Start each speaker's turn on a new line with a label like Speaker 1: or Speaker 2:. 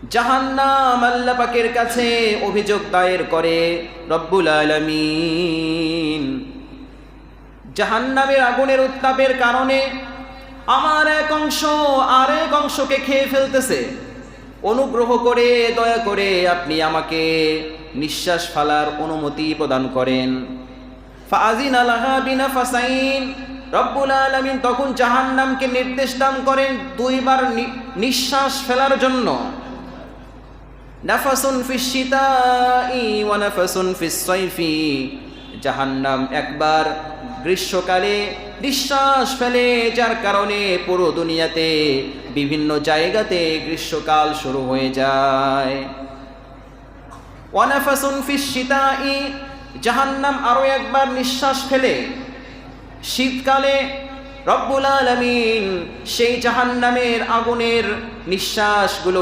Speaker 1: জাহান্নাম আল্লাহ পাকের কাছে অভিযোগ দায়ের করে রব্বুল আলামিন, জাহান্নামের আগুনের উত্তাপের কারণে আমার এক অংশ আরেক অংশকে খেয়ে ফেলতেছে, অনুগ্রহ করে দয়া করে আপনি আমাকে নিঃশ্বাস ফেলার অনুমতি প্রদান করেন। ফাযিনা লাহা বিনাফাসাইন, রব্বুল আলামিন তখন জাহান্নামকে নির্দেশ দান করেন দুইবার নিঃশ্বাস ফেলার জন্য। নাফাসুন ফিশ শিতাই ওয়া নাফাসুন ফিস সাইফি, জাহান্নাম একবার গ্রীষ্মকালে নিঃশ্বাস ফেলে, যার কারণে পুরো দুনিয়াতে বিভিন্ন জায়গাতে গ্রীষ্মকাল শুরু হয়ে যায়। ওয়া নাফাসুন ফিশ শিতাই, জাহান্নাম আরো একবার নিঃশ্বাস ফেলে শীতকালে। রব্বুল আলামিন সেই জাহান্নামের আগুনের নিঃশ্বাসগুলো